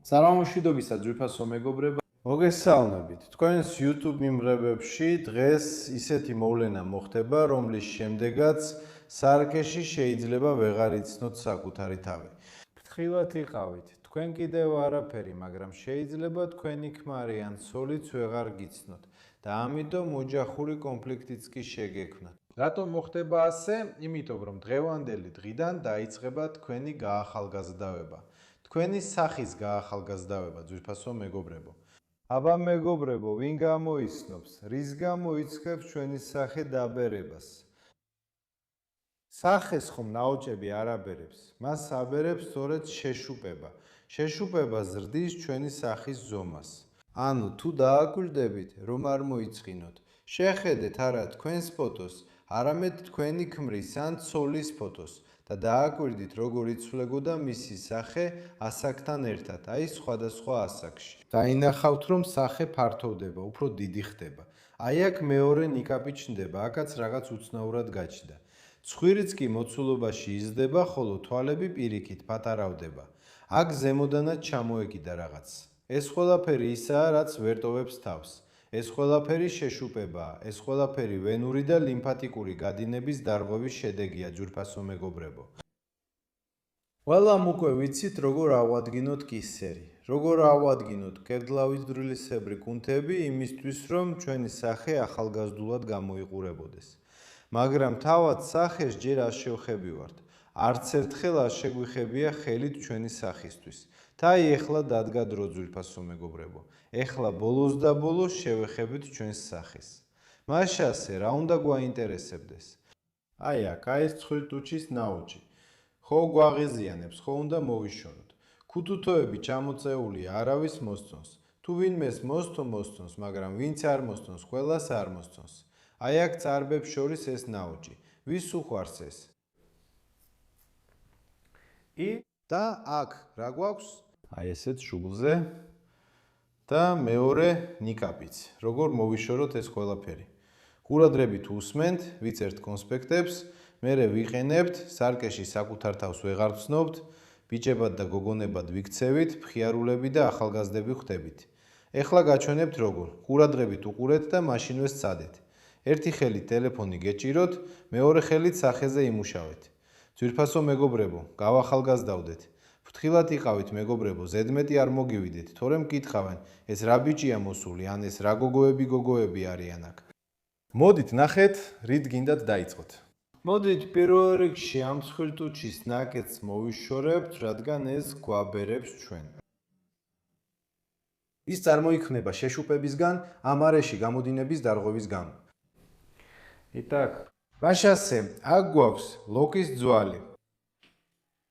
სარამოშვიდობისა ძვირფასო მეგობრებო, მოგესალმებით. თქვენს YouTube მიმღებებში დღეს ისეთი მოვლენა მოხდება, რომლის შემდეგაც სარკეში შეიძლება ვეღარ იცნოთ საკუთარი თავი. ფრთხილად იყავით. თქვენ კიდევ არაფერი, მაგრამ შეიძლება თქვენი ქმარი ან ცოლიც ვეღარ გიცნოთ და ამიტომ ოჯახური კონფლიქტიც კი შეგექმნათ. რატომ მოხდება ასე? იმიტომ რომ დღევანდელი დღიდან დაიწყება თქვენი გაახალგაზრდავება. თქვენი სახის გაახალგაზრდავება, ძვირფასო მეგობრებო. აბა მეგობრებო, ვინ გამოიცნობს, რის გამო იწყებს ჩვენი სახე დაბერებას? სახეს ხომ ნაოჭები არ აბერებს, მას აბერებს სწორედ შეშუპება. შეშუპება ზრდის ჩვენი სახის ზომას. ანუ თუ დააკვირდებით, რომ არ მოიწყინოთ, შეხედეთ არა თქვენს ფოტოს, არამედ თქვენი ქმრის ან ცოლის ფოტოს და დააკვირდით, როგორ იცვლებოდა მისი სახე ასაკთან ერთად, აი სხვადასხვა ასაკში. დაინახავთ, რომ სახე ფართოვდება, უფრო დიდი ხდება. აი აქ მეორე ნიკაპი ჩნდება, აქაც რაღაც უცნაურად გაჩნდა. ცხვირიც კი მოცულობაში იზრდება, ხოლო თვალები პირიქით პატარავდება. აქ ზემოდანაც ჩამოეკიდა რაღაც. ეს ყველაფერი ისაა, რაც ვერტოვებს თავს. ეს ყველაფერი შეშუპებაა, ეს ყველაფერი ვენური და ლიმფატიკური გადინების დარღვევის შედეგია, ძვირფასო მეგობრებო. ყველამ უკვე ვიცით, როგორ ავადგინოთ კისერი, როგორ ავადგინოთ კევდლავისდვრილისებრი კუნთები იმისთვის, რომ ჩვენი სახე ახალგაზრდულად გამოიყურებოდეს. მაგრამ თავად სახეს ჯერ არ შევხებივართ. არც ერთხელ არ შეგვიხებია ხელით ჩვენი სახისთვის. და აი ეხლა დადგა დრო, ძვირფასო მეგობრებო. ეხლა ბოლოს და ბოლოს შევეხებით ჩვენს სახეს. მაშასე, რა უნდა გვაინტერესებდეს? აი აქ, აი ეს ცხვირტუჩის ნაოჭი. ხო გვაღიზიანებს, ხო უნდა მოვიშოროთ. ქუთუთოები ჩამოწეულია, არავის მოსწონს. თუ ვინმეს მოსწონს, მაგრამ ვინც არ მოსწონს, ყველას არ მოსწონს. აი აქ წარბებს შორის ეს ნაოჭი. ვის უყვარს ეს? და აქ რა გვაქვს? აი ესეც შუბლზე და მეორე ნიკაპიც. როგორ მოვიშოროთ ეს ყველაფერი? ყურადღებით უსმენთ, ვიცერთ კონსპექტებს, მერე ვიყენებთ, სარკეში საკუთარ თავს ვეღარ ვცნობთ, ბიჭებად და გოგონებად ვიქცევით, მხიარულები და ახალგაზრდები ხდებით. ეხლა გაჩვენებთ როგორ. ყურადღებით უყურეთ და მაშინვე სცადეთ. ერთი ხელით ტელეფონი გეჭიროთ, მეორე ხელით სახეზე იმუშავეთ. ძვირფასო მეგობრებო, გავახალგაზრდავდეთ. ფრთხილად იყავით მეგობრებო, ზედმეტი არ მოგივიდეთ, თორემ მკითხავენ, ეს რა ბიჭია მოსული, ან ეს რა გოგოები არიან აქ. მოდით ნახეთ, რით გინდათ დაიწყოთ. მოდით პირველ რიგში ამ ცხვირტუჩის ნაკეთს მოვიშორებთ, რადგან ეს გვაბერებს ჩვენ. ის წარმოიქმნება შეშუპებისგან, ამ არეში გამოდინების დარღვევის გამო. იტაკ, მაშასე, აქ გვაქვს ლოკის ძვალი.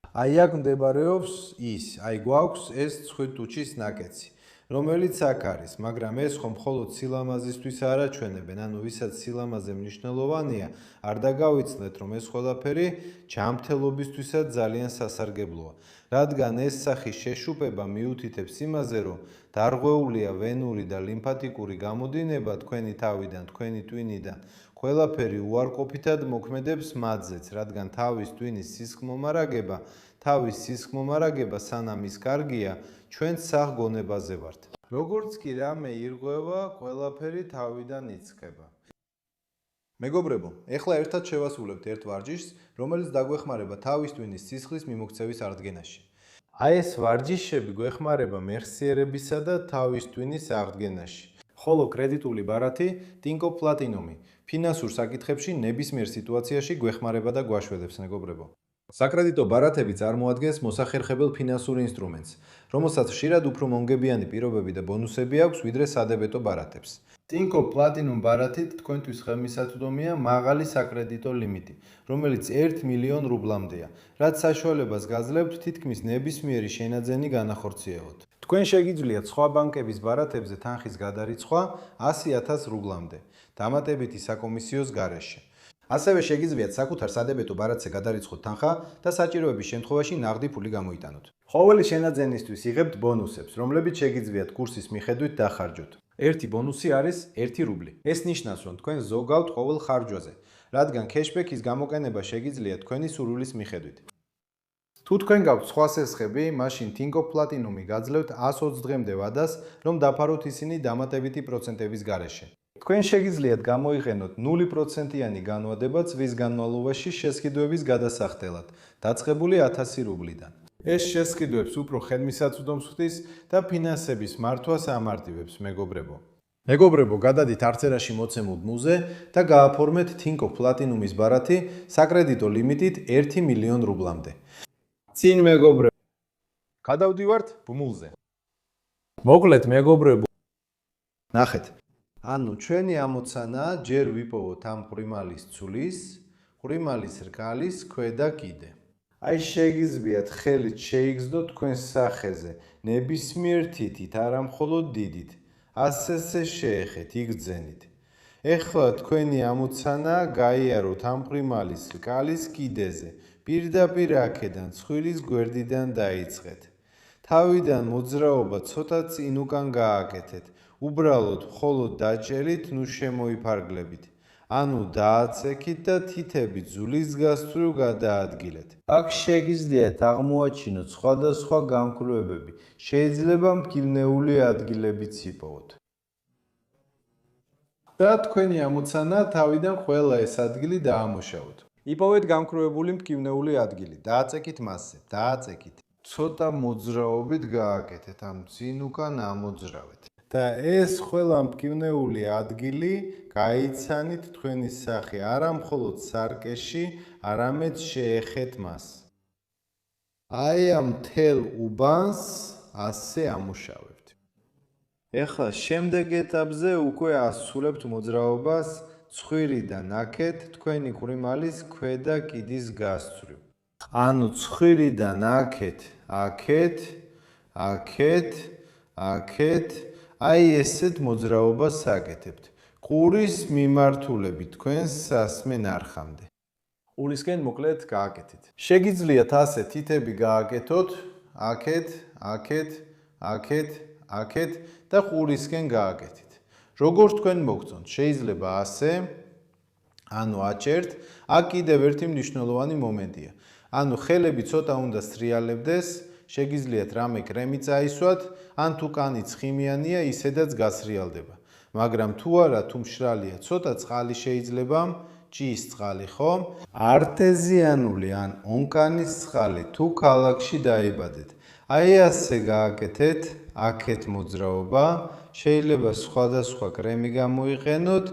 აი აქ მდებარეობს ის, აი გვაქვს ეს ცხვირტუჩის ნაკეცი, რომელიც აქ არის, მაგრამ ეს ხომ მხოლოდ სილამაზისთვის არ აჩვენებენ, ანუ ვისაც სილამაზე მნიშვნელოვანია, არ დაგავიცნეთ, რომ ეს ყველაფერი ჯანმრთელობისთვისაც ძალიან სასარგებლოა, რადგან ეს სახის შეშუპება მიუთითებს იმაზე, რომ დარღვეულია ვენური და ლიმფატიკური გამოდინება თქვენი თავიდან, თქვენი ტვინიდან, ყველაფერი უარყოფითად მოქმედებს მათზეც, რადგან თავის ტვინის სისხლმომარაგება სანამ ის კარგია, ჩვენ სახ გონებაზე ვართ. როგორც კი რამე ირღვევა, ყველაფერი თავიდან იწყება. მეგობრებო, ეხლა ერთად შევასრულებთ ერთ ვარჯიშს, რომელიც დაგვეხმარება თავის ტვინის სისხლის მიმოქცევის აღდგენაში. აი ეს ვარჯიშები გვეხმარება მეხსიერებისა და თავის ტვინის აღდგენაში. ხოლო კრედიტული ბარათი, ტინკო პლატინუმი, ფინანსურ საკითხებში ნებისმიერ სიტუაციაში გვეხმარება და გვაშვედებს, მეგობრებო. საკრედიტო ბარათები წარმოადგენს მოსახერხებელ ფინანსურ ინსტრუმენტს, რომელსაც ხშირად უფრო მონგებიანი პირობები და ბონუსები აქვს, ვიდრე სადებეტო ბარათებს. ტინკო პლატინუმ ბარათით თქვენთვის ხელმისაწვდომია მაღალი საკრედიტო ლიმიტი, რომელიც 1 მილიონ რუბლამდეა, რაც საშუალებას გაძლევთ თითქმის ნებისმიერი შენაძენი განახორციელოთ. თქვენ შეგიძლიათ სხვა ბანკების ბარათებზე თანხის გადარიცხვა 100.000 რუბლამდე, დამატებითი საკომისიოს გარეშე. ასევე შეგიძლიათ საკუთარ სადებეტო ბარათზე გადარიცხოთ თანხა და საჭიროების შემთხვევაში ნაღდი ფული გამოიტანოთ. ყოველი შენაძენისთვის იღებთ ბონუსებს, რომლებიც შეგიძლიათ კურსის მიხედვით დახარჯოთ. ერთი ბონუსი არის 1 რუბლი. ეს ნიშნავს, რომ თქვენ ზოგავთ ყოველ ხარჯვაზე, რადგან ქეშბექის გამოყენება შეგიძლიათ თქვენი სურვილის მიხედვით. თუ თქვენ გაქვთ სხვა სესხები, მაშინ თინკოფ პლატინუმი გაძლევთ 120 დღემდე ვადას, რომ დაფაროთ ისინი დამატებითი პროცენტების გარეშე. თქვენ შეგიძლიათ გამოიყენოთ 0%-იანი განვადება წლის განმავლობაში შესყიდვების გადასახდელად, დაწყებული 1000 რუბლიდან. ეს შესყიდვებს უფრო ხელმისაწვდომს ხდის და ფინანსების მართვას ამარტივებს, მეგობრებო. მეგობრებო, გადადით არცერაში მოცემულ ბმულზე და გააფორმეთ თინკოფ პლატინუმის ბარათი საკრედიტო ლიმიტით 1 მილიონ რუბლამდე. წინ მეგობრებო. გადავდივართ ბმულზე. მოკლედ მეგობრებო. ნახეთ. ანუ ჩვენი ამოცანა ჯერ ვიპოვოთ ამ ყრიმალის ცulis, ყრიმალის რკალის ქვედა კიდე. აი შეგიძლიათ ხელით შეიგრძნოთ თქვენს სახეზე, ნებისმიერ თითით, არა მხოლოდ დიდით. ასე შეეხეთ, იგრძენით. ეხლა თქვენი ამოცანა გაიაროთ ამ ყრიმალის რკალის კიდეზე, პირდაპირ აქედან ცხვირის გვერდიდან დაიწყეთ. თავიდან მოძრაობა ცოტა წინ უკან გააკეთეთ. უბრალოდ მხოლოდ დაჭერით, ნუ შემოიფარგლებით. ანუ დააცექით და თითები ძulis გასწვრივ გადაადგილეთ. აქ შეგიძლიათ აღმოაჩინოთ სხვადასხვა გამკლვებები. შეიძლება მგილნეული ადგილებიც იპოვოთ. და თქვენი ამოცანა თავიდან ყველა ეს ადგილი დაამუშავოთ. იპოვეთ გამკლვებული მგილნეული ადგილი. დააცექით მასზე, დააცექით. ცოტა მოძრაობით გააკეთეთ, ამ წინ უკან ამოძრავეთ. და ეს ყველა მგილნეული ადგილი გაიცანით თქვენი სახე, არა მხოლოდ სარკეში, არამედ შეეხეთ მას. აი ამ მთელ უბანს ასე ამუშავებთ. ეხლა შემდეგ ეტაპზე უკვე ასრულებთ მოძრაობას ცხვირიდან აქეთ თქვენი ყრიმალის ქვედა კიდის გასწვრივ. ანუ ცხვირიდან აქეთ, აქეთ, აქეთ, აქეთ, აი ესეთ მოძრაობას აკეთებთ. ყურის მიმართულებით თქვენს სასმე ნარხამდე. ყურისკენ მოკლედ გააკეთეთ. შეგიძლიათ ასე თითები გააკეთოთ, აქეთ, აქეთ, აქეთ, აქეთ და ყურისკენ გააკეთეთ. როგორც თქვენ მოგწონთ, შეიძლება ასე, ანუ აჭერთ, აქ კიდევ ერთი მნიშვნელოვანი მომენტია. ანუ ხელები ცოტა უნდა სრიალებდეს, შეგიძლიათ რამე კრემი წაისვათ, ან თუ კანიც ხიმიანია, ისედაც გასრიალდება. მაგრამ თუ არა, თუ მშრალია, ცოტა წყალი შეიძლება, ჭიის წყალი, ხო? არტეზიანული ან ონკანის წყალი, თუ ქალაქში დაიბადეთ. აი ასე გააკეთეთ, აქეთ მოძრაობა, შეიძლება სხვადასხვა კრემი გამოიყენოთ.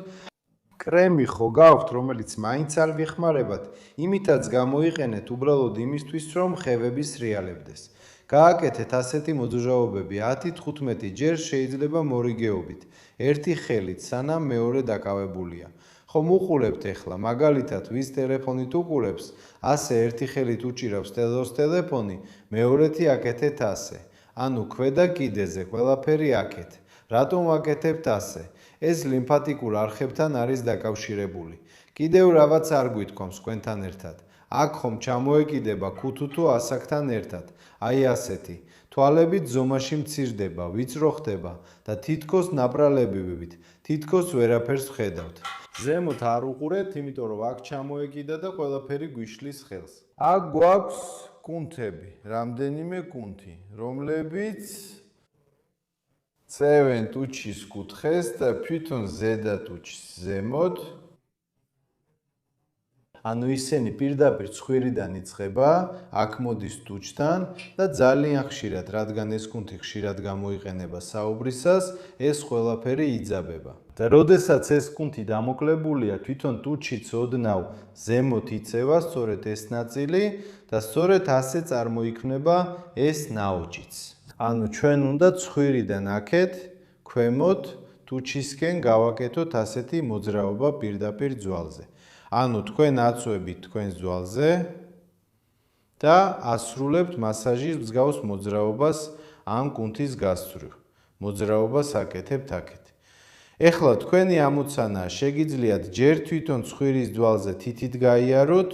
კრემი ხო გაქვთ, რომელიც მაინც არ ვიხმარებათ, იმითაც გამოიყენეთ უბრალოდ იმისთვის, რომ ხევები სრიალებდეს. გააკეთეთ ასეთი მოძრაობები 10-15 ჯერ შეიძლება მორიგეობით, ერთი ხელით, სანამ მეორე დაკავებულია. ხომ უყურებთ ეხლა, მაგალითად, ვის ტელეფონით უყურებს, ასე ერთი ხელით უჭირავს ტელефონი, მეორეთი აკეთეთ ასე. ანუ ქვედა კიდეზე ყველაფერი აქეთ. რატომ აკეთებთ ასე? ეს ლიმფატიკურ არხებთან არის დაკავშირებული. კიდევ რაღაც არ გვითქვამს თქვენთან ერთად. აქ ხომ ჩამოეკიდება ქუთუთუ ასაკთან ერთად. აი ასეთი. თვალები ზომაში მცირდება, ვიწრო ხდება და თითქოს ნაპრალებივით, თითქოს ვერაფერს ვხედავთ. ზემოთ არ უყურეთ, იმიტომ რომ აქ ჩამოეკიდა და ყველაფერი გვიშლის ხელს. აქ გვაქვს კუნთები, რამდენიმე კუნთი, რომლებიც წევენ ტუჩის კუთხეს და თვითონ ზედა ტუჩის ზემოთ. ანუ ისინი პირდაპირ ცხვირიდან იწყება, აქ მოდის ტუჩთან და ძალიან ხშირად, რადგან ეს კუნთი ხშირად გამოიყენება საუბრისას, ეს ყველაფერი იძაბება. და როდესაც ეს კუნთი დამოკლებულია, თვითონ ტუჩიც ოდნავ ზემოთ იწევა, სწორედ ეს ნაწილი და სწორედ ასე წარმოიქმნება ეს ნაოჭიც. ანუ ჩვენ უნდა ცხვირიდან აქეთ, ქვემოთ ტუჩისკენ გავაკეთოთ ასეთი მოძრაობა პირდაპირ ძვალზე. ანუ თქვენ აწვევით თქვენს ძვალზე და ასრულებთ მასაჟის მსგავს მოძრაობას ამ კუნთის გასწვრივ. მოძრაობას აკეთებთ აქეთ. ეხლა თქვენი ამოცანაა, შეგიძლიათ ჯერ თვითონ ცხვირის ძვალზე თითით გაიაროთ,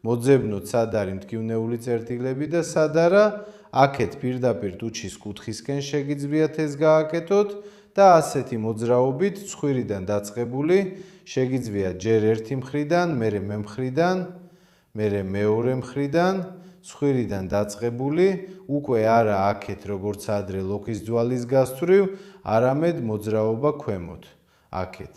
მოძებნოთ სად არის მტკივნეული წერტილები და სად არა, აქეთ პირდაპირ ტუჩის კუთხისკენ შეგიძლიათ ეს გააკეთოთ და ასეთი მოძრაობით ცხვირიდან დაწყებული შეგიძლიათ ჯერ ერთი მხრიდან, მერე მე მხრიდან, მერე მეორე მხრიდან, ცხვირიდან დაწყებული, უკვე არა აქეთ როგორც ადრე ლოქის ძვალის გასწვრივ, არამედ მოძრაობა ქვემოთ, აქეთ.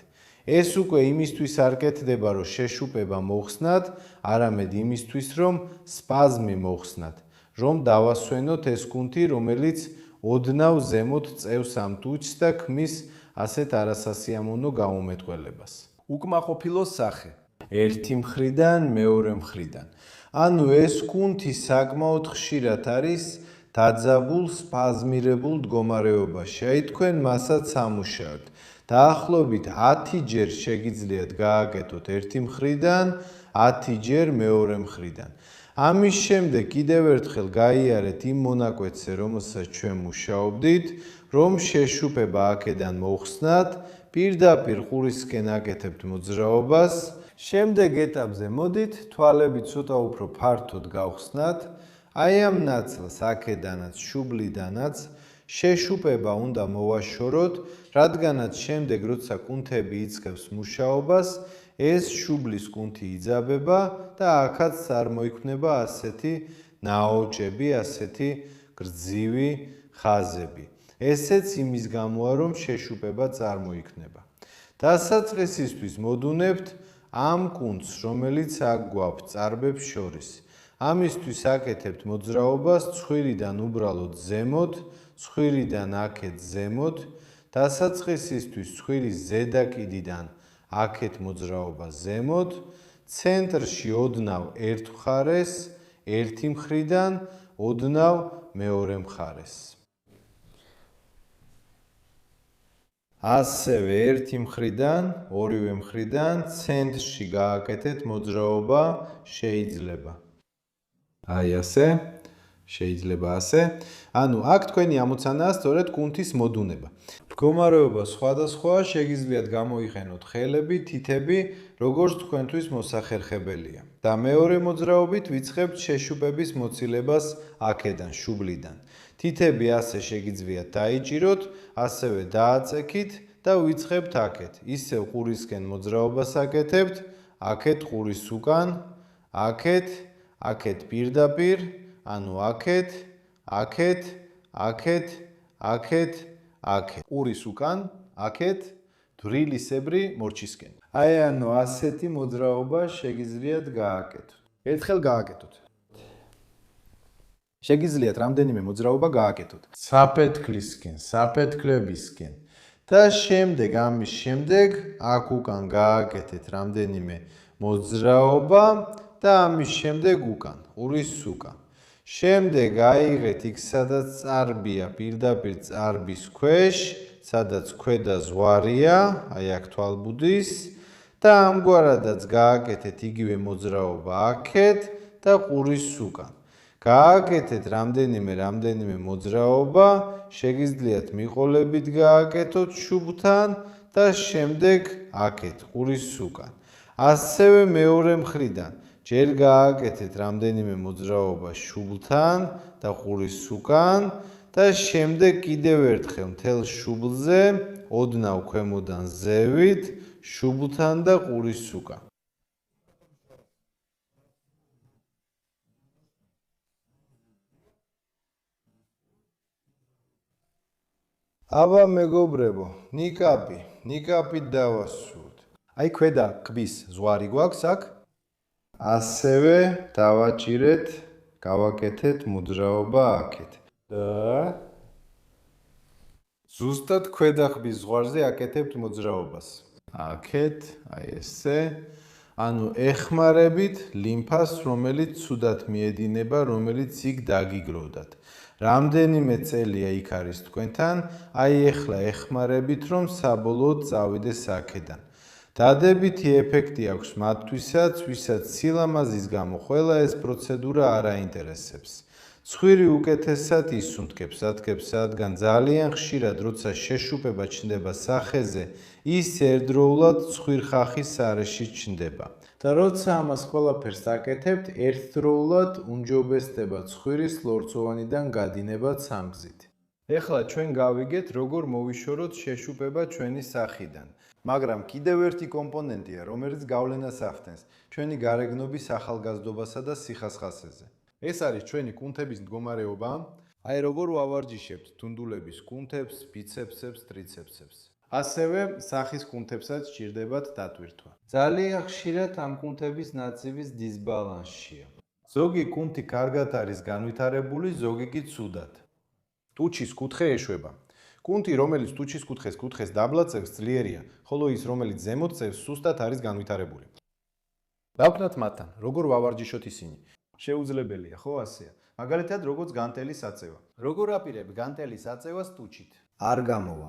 ეს უკვე იმისთვის არ კეთდება, რომ შეშუპება მოხსნათ, არამედ იმისთვის, რომ სპაზმი მოხსნათ, რომ დავასვენოთ ეს კუნთი, რომელიც ოდნავ ზემოთ წევს ამ ტუჩს და ქმნის ასეთ არასასიამოვნო გამომეტყველებას. უკმაყოფილო სახე. ერთი მხრიდან, მეორე მხრიდან. ანუ ეს კუნთი საკმაოდ ხშირად არის დაძაბულ, სპაზმირებულ მდგომარეობაში. აი თქვენ მასაც ამუშავებთ. დაახლოებით 10 ჯერ შეგიძლიათ გააკეთოთ ერთი მხრიდან, 10 ჯერ მეორე მხრიდან. ამის შემდეგ კიდევ ერთხელ გაიარეთ იმ მონაკვეთზე, რომელსაც ჩვენ მუშაობდით, რომ შეშუპება აქედან მოხსნათ, პირდაპირ ყურისკენ აკეთებთ მოძრაობას. შემდეგ ეტაპზე მოდით, თვალები ცოტა უფრო ფართოდ გავხსნათ. აი ამ ნაწილს აქედანაც, შუბლიდანაც შეშუპება უნდა მოვაშოროთ, რადგანაც შემდეგ როცა კუნთები იწყებს მუშაობას, ეს შუბლის კუნთი იძაბება და აქაც წარმოიქმნება ასეთი ნაოჭები, ასეთი გრძივი ხაზები. ესეც იმის გამოა, რომ შეშუპება წარმოიქმნება. დასაწყისისთვის მოდუნებთ ამ კუნთს, რომელიც აქ გვაქვს წარბებს შორის. ამისთვის აკეთებთ მოძრაობას ცხვირიდან უბრალოდ ზემოთ, ცხვირიდან აქეთ ზემოთ, დასაწყისისთვის ცხვირის ზედა კიდიდან აქეთ მოძრაობა ზემოთ, ცენტრში ოდნავ ერთ მხარეს, ერთი მხრიდან, ოდნავ მეორე მხარეს. ასევე ერთი მხრიდან, ორივე მხრიდან, ცენტრში გააკეთეთ მოძრაობა შეიძლება. აი ასე, შეიძლება ასე. ანუ აქ თქვენი ამოცანაა სწორედ კუნთის მოდუნება. მდგომარეობა სხვადასხვაა, შეგიძლიათ გამოიყენოთ ხელები, თითები, როგორც თქვენთვის მოსახერხებელია. და მეორე მოძრაობით ვიწყებთ შეშუპების მოცილებას აქედან, შუბლიდან. თითები ასე შეგიძლიათ დაიჭიროთ, ასევე დააწექით და ვიწყებთ აქეთ. ისევ ყურისკენ მოძრაობას აკეთებთ, აქეთ ყურის უკან, აქეთ, აქეთ პირდაპირ, ანუ აქეთ, აქეთ, აქეთ, აქეთ, აქეთ. ყურის უკან, აქეთ, დრილისებრი მორჩისკენ. აი ანუ ასეთი მოძრაობა შეგიძლიათ გააკეთოთ. ერთხელ გააკეთოთ. შეგიძლიათ რამდენიმე მოძრაობა გააკეთოთ. საფეთქლისკენ, საფეთქლებისკენ. და შემდეგ ამის შემდეგ აქ უკან გააკეთეთ რამდენიმე მოძრაობა და ამის შემდეგ უკან, ყურის უკან. შემდეგ აიღეთ იქ სადაც წარბია, პირდაპირ წარბის ქვეშ, სადაც ქვედა ზვარია, აი აქ თვალბუდის და ამგვარადაც გააკეთეთ იგივე მოძრაობა აქეთ და ყურის უკან. გააკეთეთ რამდენიმე მოძრაობა, შეგიძლიათ მიყოლებით გააკეთოთ შუბთან და შემდეგ აქეთ ყურის უკან. ასევე მეორე მხრიდან ჯერ გააკეთეთ რამდენიმე მოძრაობა შუბლთან და ყურის უკან და შემდეგ კიდევ ერთხელ მთელ შუბლზე ოდნავ ქვემოდან ზევით შუბლთან და ყურის უკან. აბა მეგობრებო, ნიკაპით დავასრულოთ. აი ქვედა ყბის ზვარი გვაქვს აქ. ასევე დავაჭირეთ, გავაკეთეთ მოძრაობა აქეთ. და ზუსტად ქვედა ყბის ზღვარზე აკეთებთ მოძრაობას. აქეთ, აი ესე. ანუ ეხმარებით ლიმფას, რომელიც ცუდად მიედინება, რომელიც იქ დაგიგროვდათ. რამდენიმე წელია იქ არის თქვენთან, აი ეხლა ეხმარებით, რომ საბოლოოდ წავიდეს აქედან. დადებითი ეფექტი აქვს მათთვისაც, ვისაც სილამაზის გამო ყველა ეს პროცედურა არ აინტერესებს. ცხვირი უკეთესად ისუნთქებს, რადგან ძალიან ხშირად, როცა შეშუპება ჩნდება სახეზე, ის ერთდროულად ცხვირხახის სარეშიც ჩნდება. და როცა ამას ყველაფერს აკეთებთ, ერთდროულად უმჯობესდება ცხვირის ლორწოვანიდან გადინება ცამგზით. ეხლა ჩვენ გავიგეთ, როგორ მოვიშოროთ შეშუპება ჩვენი სახიდან. მაგრამ კიდევ ერთი კომპონენტია, რომელიც გავლენას ახდენს ჩვენი გარეგნობის ახალგაზრდობასა და სიხასხასეზე. ეს არის ჩვენი კუნთების მდგომარეობა. აი როგორ ვავარჯიშებთ თუნდულების კუნთებს, ბიცეპსებს, ტრიცეპსებს. ასევე სახის კუნთებსაც სჭირდებათ დატვირთვა. ძალიან ხშირად ამ კუნთების ნაწივის დისბალანსია. ზოგი კუნთი კარგად არის განვითარებული, ზოგი კი ცუდად. ტუჩის კუთხე ეშვება. კუნთი, რომელიც ტუჩის კუთხეს დაბლაწევს, ძლიერია, ხოლო ის, რომელიც ზემოთ წევს, სუსტად არის განვითარებული. დავთნათ მათთან, როგორ ვავარჯიშოთ ისინი. შეუძლებელია, ხო ასეა? მაგალითად, როგორც განტელის აწევა. როგორ აპირებ განტელის აწევას ტუჩით? არ გამოვა.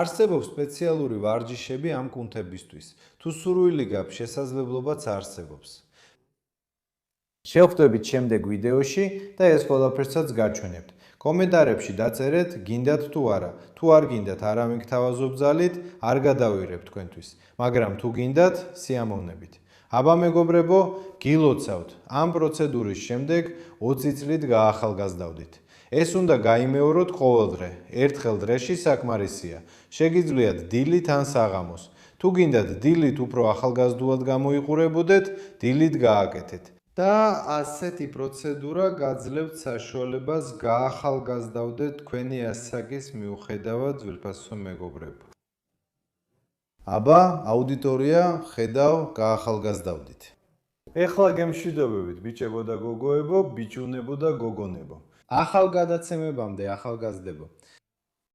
არსებობს სპეციალური ვარჯიშები ამ კუნთებისთვის. თუ სურვილი გაქვს, შესაძლებლობაც არსებობს. შევხვდებით შემდეგ ვიდეოში და ეს ყველაფერსაც გაჩვენებთ. კომენტარებში დაწერეთ, გინდათ თუ არა. თუ არ გინდათ, არავინ გთავაზობ ძალით, არ გადავირებ თქვენთვის. მაგრამ თუ გინდათ, სიამოვნებით. აბა მეგობრებო, გილოცავთ. ამ პროცედურის შემდეგ 20 წლით გაახალგაზრდავდით. ეს უნდა გაიმეოროთ ყოველდღე. ერთხელ დღეში საკმარისია. შეგიძლიათ დილით ან საღამოს. თუ გინდათ დილით უფრო ახალგაზრდულად გამოიყურებოდეთ, დილით გააკეთეთ. და ასეთი პროცედურა გაძლევთ საშუალებას გაახალგაზრდავდეთ თქვენი ასაკის მიუხედავად, ძვირფასო მეგობრებო. აბა, აუდიტორია, ხედავ, გაახალგაზრდავდით. ეხლა გემშვიდობებით, ბიჭებო და გოგოებო, ბიჭუნებო და გოგონებო. ახალ გადაცემებამდე ახალგაზრდებო.